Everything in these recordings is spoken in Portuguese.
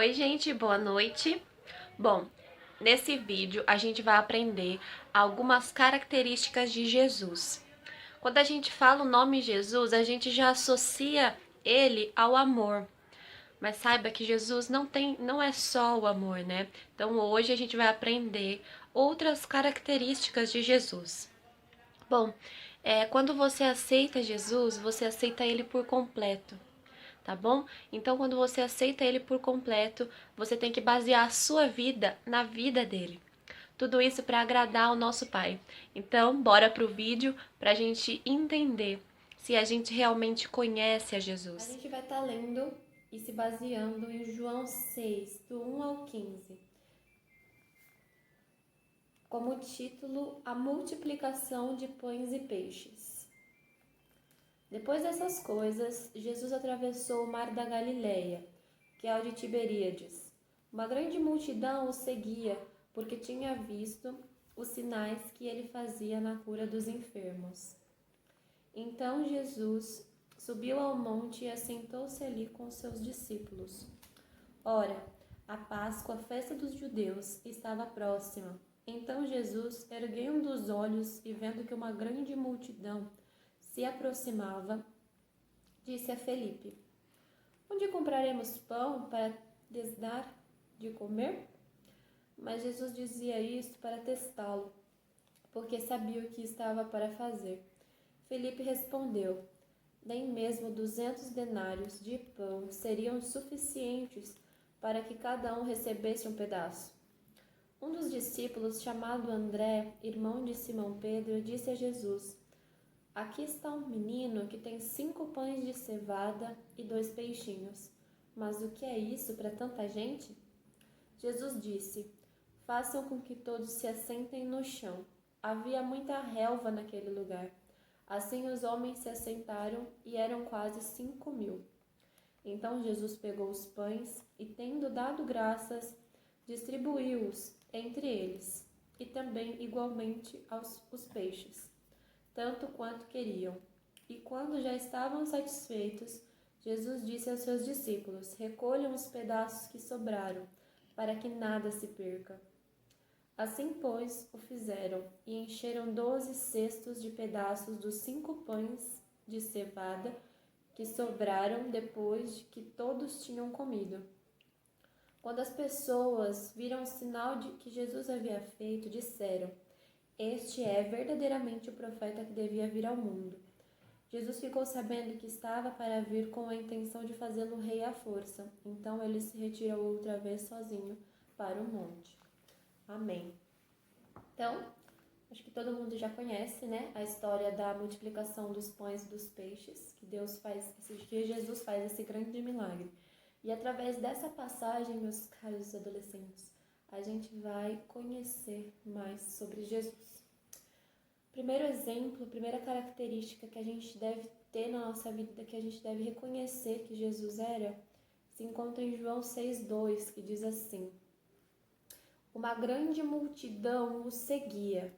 Oi, gente, boa noite. Bom, nesse vídeo a gente vai aprender algumas características de Jesus. Quando a gente fala o nome Jesus, a gente já associa ele ao amor. Mas saiba que Jesus não é só o amor, né? Então hoje a gente vai aprender outras características de Jesus. Bom, quando você aceita Jesus, você aceita ele por completo, tá bom? Então, quando você aceita ele por completo, você tem que basear a sua vida na vida dele. Tudo isso para agradar o nosso Pai. Então, bora pro vídeo para a gente entender se a gente realmente conhece a Jesus. A gente vai estar lendo e se baseando em João 6, do 1 ao 15. Como título, a multiplicação de pães e peixes. Depois dessas coisas, Jesus atravessou o mar da Galileia, que é o de Tiberíades. Uma grande multidão o seguia, porque tinha visto os sinais que ele fazia na cura dos enfermos. Então Jesus subiu ao monte e assentou-se ali com seus discípulos. Ora, a Páscoa, a festa dos judeus, estava próxima. Então Jesus, erguendo os olhos e vendo que uma grande multidão se aproximava, disse a Felipe: Onde compraremos pão para lhes dar de comer? Mas Jesus dizia isto para testá-lo, porque sabia o que estava para fazer. Felipe respondeu: Nem mesmo 200 denários de pão seriam suficientes para que cada um recebesse um pedaço. Um dos discípulos, chamado André, irmão de Simão Pedro, disse a Jesus: Aqui está um menino que tem 5 pães de cevada e 2 peixinhos. Mas o que é isso para tanta gente? Jesus disse: Façam com que todos se assentem no chão. Havia muita relva naquele lugar. Assim os homens se assentaram e eram quase 5.000. Então Jesus pegou os pães e, tendo dado graças, distribuiu-os entre eles, e também igualmente os peixes, tanto quanto queriam. E quando já estavam satisfeitos, Jesus disse aos seus discípulos: Recolham os pedaços que sobraram, para que nada se perca. Assim, pois, o fizeram, e encheram 12 cestos de pedaços dos 5 pães de cevada que sobraram depois de que todos tinham comido. Quando as pessoas viram o sinal de que Jesus havia feito, disseram: Este é verdadeiramente o profeta que devia vir ao mundo. Jesus ficou sabendo que estava para vir com a intenção de fazê-lo rei à força. Então ele se retirou outra vez sozinho para o monte. Amém. Então, acho que todo mundo já conhece, né, a história da multiplicação dos pães e dos peixes, que Jesus faz esse grande milagre. E através dessa passagem, meus caros adolescentes, a gente vai conhecer mais sobre Jesus. Primeiro exemplo, primeira característica que a gente deve ter na nossa vida, que a gente deve reconhecer que Jesus era, se encontra em João 6,2, que diz assim: Uma grande multidão o seguia,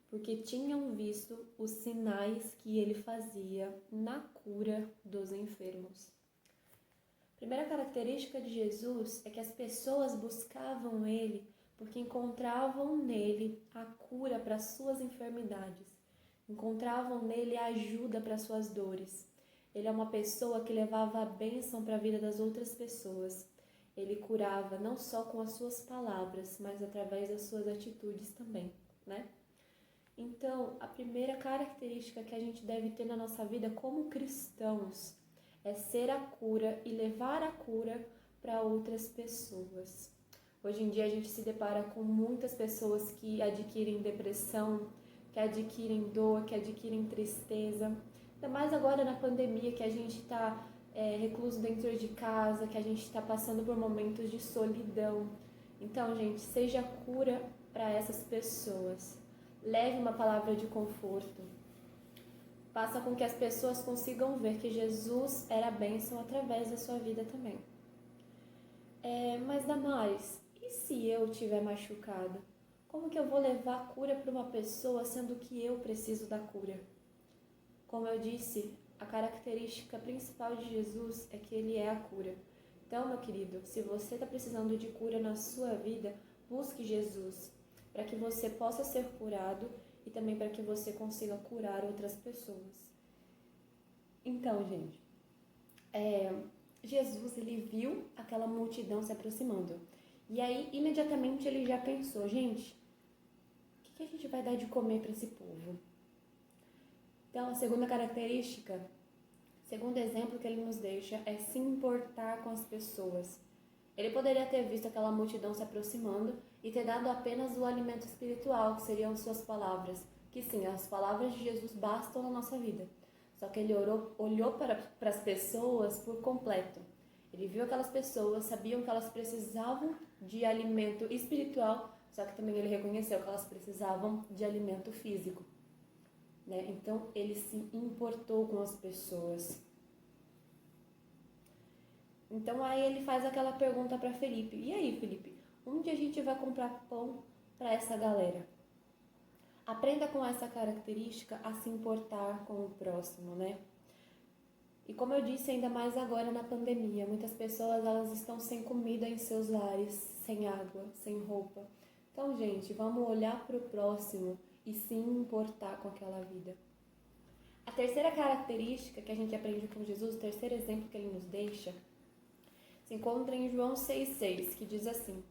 porque tinham visto os sinais que ele fazia na cura dos enfermos. Primeira característica de Jesus é que as pessoas buscavam ele porque encontravam nele a cura para suas enfermidades, encontravam nele a ajuda para suas dores. Ele é uma pessoa que levava a bênção para a vida das outras pessoas. Ele curava não só com as suas palavras, mas através das suas atitudes também, né? Então, a primeira característica que a gente deve ter na nossa vida como cristãos é ser a cura e levar a cura para outras pessoas. Hoje em dia a gente se depara com muitas pessoas que adquirem depressão, que adquirem dor, que adquirem tristeza. Ainda mais agora na pandemia, que a gente está recluso dentro de casa, que a gente está passando por momentos de solidão. Então, gente, seja a cura para essas pessoas. Leve uma palavra de conforto. Faça com que as pessoas consigam ver que Jesus era a bênção através da sua vida também. Mas Damares, e se eu estiver machucado? Como que eu vou levar a cura para uma pessoa sendo que eu preciso da cura? Como eu disse, a característica principal de Jesus é que ele é a cura. Então, meu querido, se você está precisando de cura na sua vida, busque Jesus, para que você possa ser curado e também para que você consiga curar outras pessoas. Então, gente, Jesus, ele viu aquela multidão se aproximando. E aí, imediatamente, ele já pensou, gente, o que a gente vai dar de comer para esse povo? Então, a segunda característica, segundo exemplo que ele nos deixa, é se importar com as pessoas. Ele poderia ter visto aquela multidão se aproximando e ter dado apenas o alimento espiritual, que seriam suas palavras. Que sim, as palavras de Jesus bastam na nossa vida. Só que ele olhou para as pessoas por completo. Ele viu aquelas pessoas, sabiam que elas precisavam de alimento espiritual, só que também ele reconheceu que elas precisavam de alimento físico. Né? Então, ele se importou com as pessoas. Então, aí ele faz aquela pergunta para Felipe. E aí, Felipe, onde a gente vai comprar pão para essa galera? Aprenda com essa característica a se importar com o próximo, né? E como eu disse, ainda mais agora na pandemia, muitas pessoas elas estão sem comida em seus lares, sem água, sem roupa. Então, gente, vamos olhar para o próximo e se importar com aquela vida. A terceira característica que a gente aprende com Jesus, o terceiro exemplo que ele nos deixa, se encontra em João 6,6, que diz assim: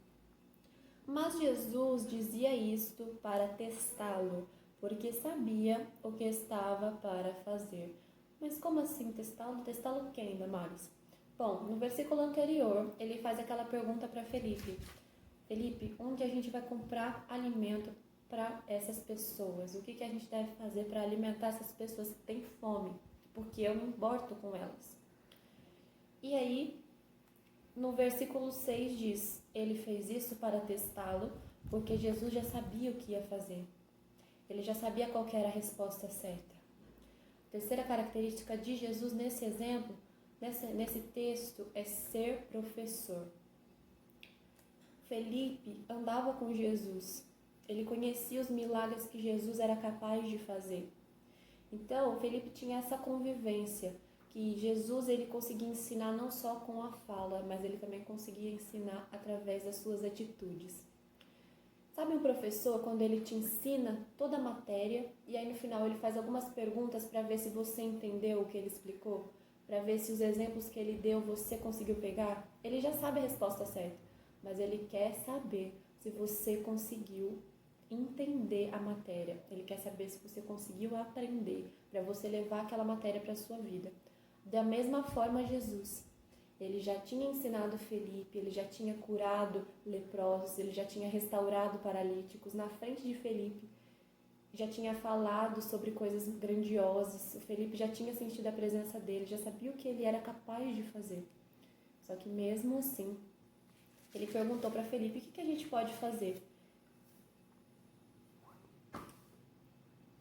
Mas Jesus dizia isto para testá-lo, porque sabia o que estava para fazer. Mas como assim testá-lo? Testá-lo quem, Damares? Bom, no versículo anterior, ele faz aquela pergunta para Felipe. Felipe, onde a gente vai comprar alimento para essas pessoas? O que a gente deve fazer para alimentar essas pessoas que têm fome? Porque eu me importo com elas. E aí, no versículo 6 diz, ele fez isso para testá-lo, porque Jesus já sabia o que ia fazer. Ele já sabia qual que era a resposta certa. A terceira característica de Jesus nesse exemplo, nesse texto, é ser professor. Felipe andava com Jesus. Ele conhecia os milagres que Jesus era capaz de fazer. Então, Felipe tinha essa convivência, que Jesus ele conseguia ensinar não só com a fala, mas ele também conseguia ensinar através das suas atitudes. Sabe um professor, quando ele te ensina toda a matéria e aí no final ele faz algumas perguntas para ver se você entendeu o que ele explicou? Para ver se os exemplos que ele deu você conseguiu pegar? Ele já sabe a resposta certa, mas ele quer saber se você conseguiu entender a matéria. Ele quer saber se você conseguiu aprender para você levar aquela matéria para a sua vida. Da mesma forma, Jesus. Ele já tinha ensinado Felipe, ele já tinha curado leprosos, ele já tinha restaurado paralíticos na frente de Felipe, já tinha falado sobre coisas grandiosas, o Felipe já tinha sentido a presença dele, já sabia o que ele era capaz de fazer. Só que mesmo assim, ele perguntou para Felipe, o que a gente pode fazer?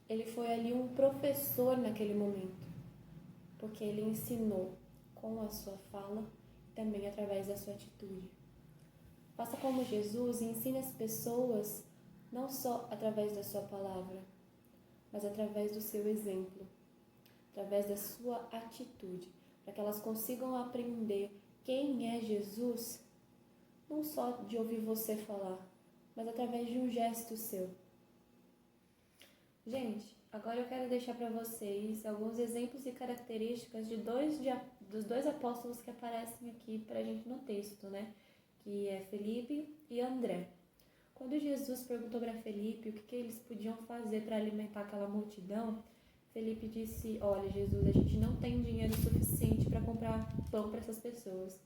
Ele foi ali um professor naquele momento, porque ele ensinou com a sua fala e também através da sua atitude. Faça como Jesus e ensine as pessoas não só através da sua palavra, mas através do seu exemplo, através da sua atitude, para que elas consigam aprender quem é Jesus, não só de ouvir você falar, mas através de um gesto seu. Gente, agora eu quero deixar para vocês alguns exemplos e características dos dois apóstolos que aparecem aqui para a gente no texto, né? Que é Felipe e André. Quando Jesus perguntou para Felipe o que eles podiam fazer para alimentar aquela multidão, Felipe disse, olha Jesus, a gente não tem dinheiro suficiente para comprar pão para essas pessoas.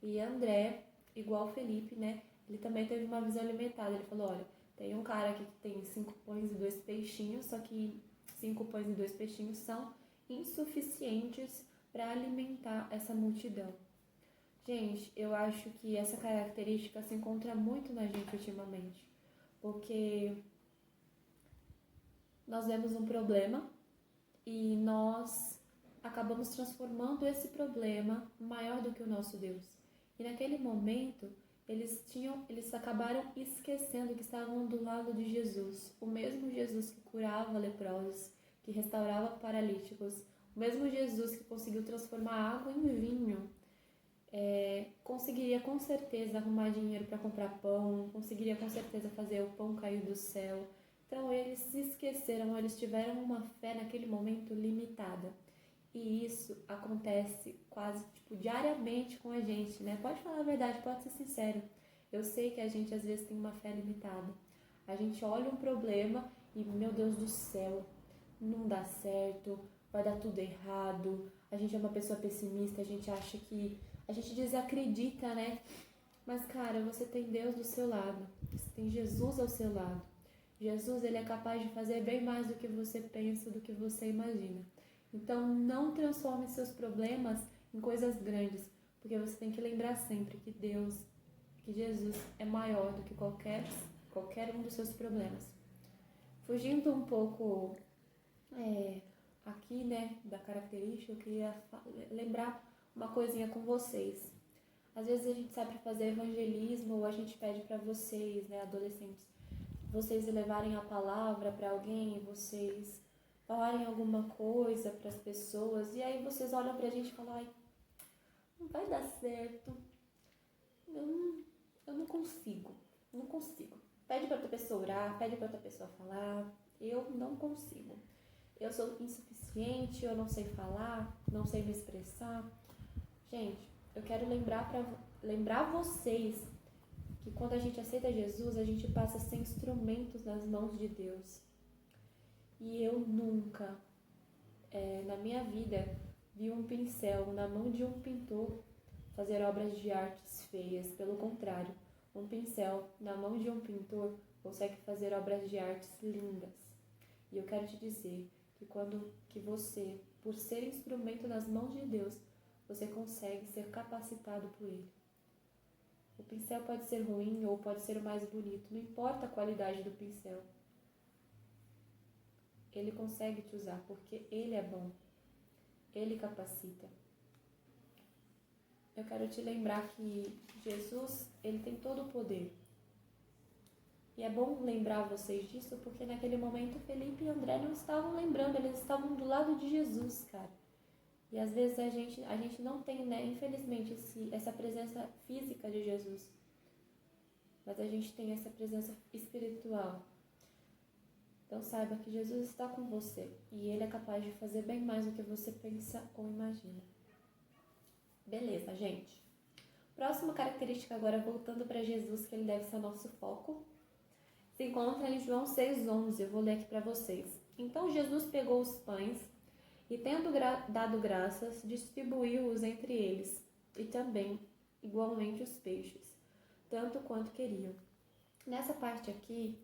E André, igual Felipe, né? Ele também teve uma visão limitada. Ele falou, olha, tem um cara aqui que tem 5 pães e 2 peixinhos, só que 5 pães e 2 peixinhos são insuficientes para alimentar essa multidão. Gente, eu acho que essa característica se encontra muito na gente ultimamente, porque nós vemos um problema e nós acabamos transformando esse problema maior do que o nosso Deus. E naquele momento, eles acabaram esquecendo que estavam do lado de Jesus, o mesmo Jesus que curava leprosos, que restaurava paralíticos, o mesmo Jesus que conseguiu transformar água em vinho. conseguiria com certeza arrumar dinheiro para comprar pão, conseguiria com certeza fazer o pão cair do céu. Então eles se esqueceram, eles tiveram uma fé naquele momento limitada. E isso acontece quase diariamente com a gente, né? Pode falar a verdade, pode ser sincero. Eu sei que a gente às vezes tem uma fé limitada. A gente olha um problema e, meu Deus do céu, não dá certo, vai dar tudo errado. A gente é uma pessoa pessimista, a gente acha que... A gente desacredita, né? Mas, cara, você tem Deus do seu lado. Você tem Jesus ao seu lado. Jesus, ele é capaz de fazer bem mais do que você pensa, do que você imagina. Então, não transforme seus problemas em coisas grandes, porque você tem que lembrar sempre que Deus, que Jesus é maior do que qualquer um dos seus problemas. Fugindo um pouco aqui, né, da característica, eu queria lembrar uma coisinha com vocês. Às vezes a gente sai para fazer evangelismo ou a gente pede para vocês, né, adolescentes, vocês levarem a palavra para alguém, vocês falarem alguma coisa para as pessoas, e aí vocês olham para a gente e falam, ai, não vai dar certo, eu não consigo. Pede para outra pessoa orar, pede para outra pessoa falar, eu não consigo. Eu sou insuficiente, eu não sei falar, não sei me expressar. Gente, eu quero lembrar vocês que quando a gente aceita Jesus, a gente passa a ser instrumentos nas mãos de Deus. E eu nunca, na minha vida, vi um pincel na mão de um pintor fazer obras de artes feias. Pelo contrário, um pincel na mão de um pintor consegue fazer obras de artes lindas. E eu quero te dizer que você, por ser instrumento nas mãos de Deus, você consegue ser capacitado por Ele. O pincel pode ser ruim ou pode ser o mais bonito, não importa a qualidade do pincel. Ele consegue te usar porque Ele é bom. Ele capacita. Eu quero te lembrar que Jesus, ele tem todo o poder. E é bom lembrar vocês disso porque naquele momento Felipe e André não estavam lembrando, eles estavam do lado de Jesus, cara. E às vezes a gente não tem, né, infelizmente, essa presença física de Jesus. Mas a gente tem essa presença espiritual. Então saiba que Jesus está com você e Ele é capaz de fazer bem mais do que você pensa ou imagina. Beleza, gente. Próxima característica agora, voltando para Jesus, que Ele deve ser o nosso foco, se encontra em João 6,11. Eu vou ler aqui para vocês. Então Jesus pegou os pães e, tendo dado graças, distribuiu-os entre eles, e também, igualmente, os peixes, tanto quanto queriam. Nessa parte aqui,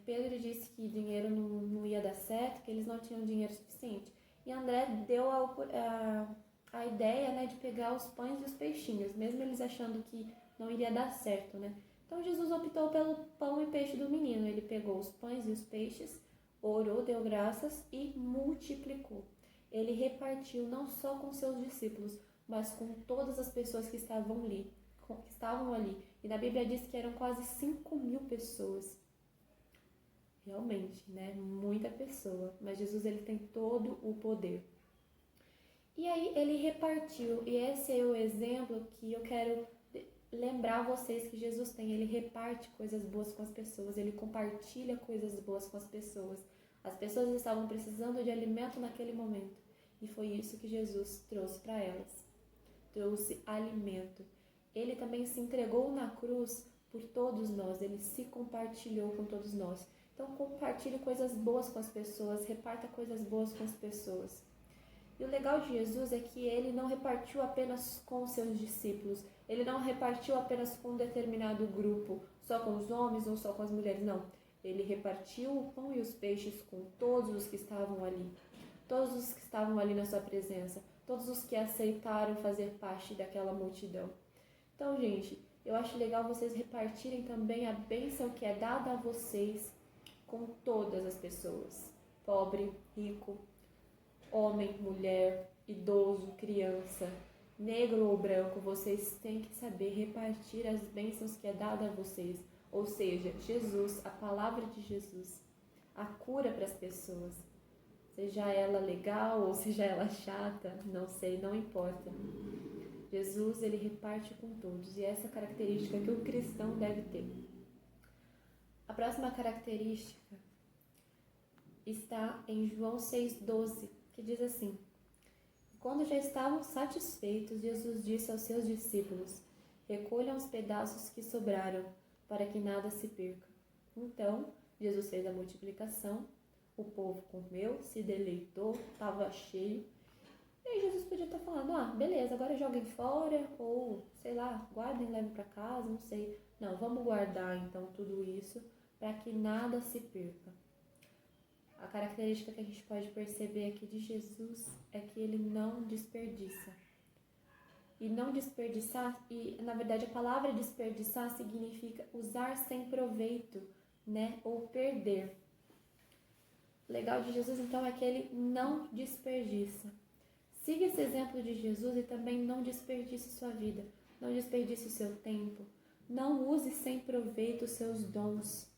Pedro disse que dinheiro não ia dar certo, que eles não tinham dinheiro suficiente. E André deu a ideia, né, de pegar os pães e os peixinhos, mesmo eles achando que não iria dar certo, né? Então Jesus optou pelo pão e peixe do menino. Ele pegou os pães e os peixes, orou, deu graças e multiplicou. Ele repartiu não só com seus discípulos, mas com todas as pessoas que estavam ali. E na Bíblia diz que eram quase 5.000 pessoas. Realmente, né? Muita pessoa. Mas Jesus, ele tem todo o poder. E aí ele repartiu. E esse é o exemplo que eu quero lembrar vocês que Jesus tem. Ele reparte coisas boas com as pessoas. Ele compartilha coisas boas com as pessoas. As pessoas estavam precisando de alimento naquele momento. E foi isso que Jesus trouxe para elas. Trouxe alimento. Ele também se entregou na cruz por todos nós. Ele se compartilhou com todos nós. Então compartilhe coisas boas com as pessoas. Reparta coisas boas com as pessoas. E o legal de Jesus é que ele não repartiu apenas com os seus discípulos. Ele não repartiu apenas com um determinado grupo, só com os homens ou só com as mulheres, não. Ele repartiu o pão e os peixes com todos os que estavam ali. Todos os que estavam ali na sua presença. Todos os que aceitaram fazer parte daquela multidão. Então, gente, eu acho legal vocês repartirem também a bênção que é dada a vocês com todas as pessoas. Pobre, rico, homem, mulher, idoso, criança, negro ou branco, vocês têm que saber repartir as bênçãos que é dada a vocês. Ou seja, Jesus, a palavra de Jesus, a cura para as pessoas. Seja ela legal ou seja ela chata, não sei, não importa. Jesus, ele reparte com todos, e essa é a característica que o cristão deve ter. A próxima característica está em João 6,12, que diz assim: quando já estavam satisfeitos, Jesus disse aos seus discípulos: recolham os pedaços que sobraram, para que nada se perca. Então, Jesus fez a multiplicação, o povo comeu, se deleitou, estava cheio. E aí Jesus podia estar falando: beleza, agora joguem fora, ou sei lá, guardem e levem para casa, não sei. Não, vamos guardar então tudo isso para que nada se perca. A característica que a gente pode perceber aqui de Jesus é que ele não desperdiça. E não desperdiçar, e na verdade a palavra desperdiçar significa usar sem proveito, né? Ou perder. O legal de Jesus então é que ele não desperdiça. Siga esse exemplo de Jesus e também não desperdice sua vida, não desperdice o seu tempo, não use sem proveito os seus dons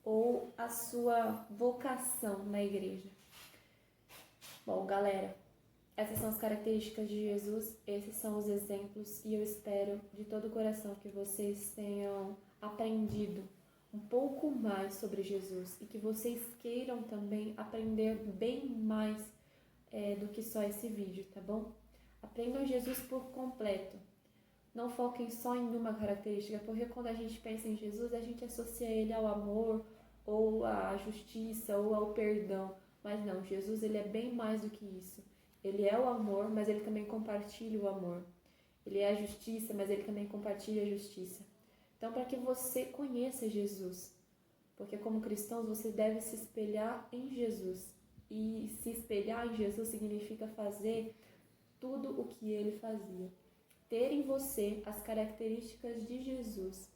ou a sua vocação na igreja. Bom, galera, essas são as características de Jesus, esses são os exemplos e eu espero de todo o coração que vocês tenham aprendido um pouco mais sobre Jesus e que vocês queiram também aprender bem mais do que só esse vídeo, tá bom? Aprendam Jesus por completo. Não foquem só em uma característica, porque quando a gente pensa em Jesus, a gente associa ele ao amor, ou à justiça, ou ao perdão. Mas não, Jesus ele é bem mais do que isso. Ele é o amor, mas ele também compartilha o amor. Ele é a justiça, mas ele também compartilha a justiça. Então, para que você conheça Jesus, porque como cristãos você deve se espelhar em Jesus. E se espelhar em Jesus significa fazer tudo o que ele fazia. Ter em você as características de Jesus,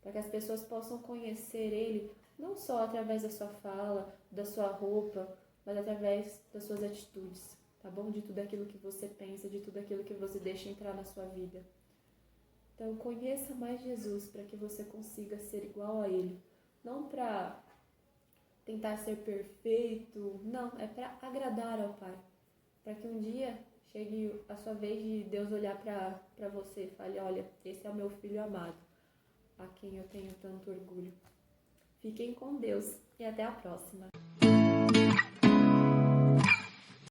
para que as pessoas possam conhecer ele não só através da sua fala, da sua roupa, mas através das suas atitudes, tá bom? De tudo aquilo que você pensa, de tudo aquilo que você deixa entrar na sua vida. Então, conheça mais Jesus para que você consiga ser igual a ele. Não para tentar ser perfeito, não, é para agradar ao Pai. Para que um dia chegue a sua vez de Deus olhar para você e fale: olha, esse é o meu filho amado, a quem eu tenho tanto orgulho. Fiquem com Deus e até a próxima.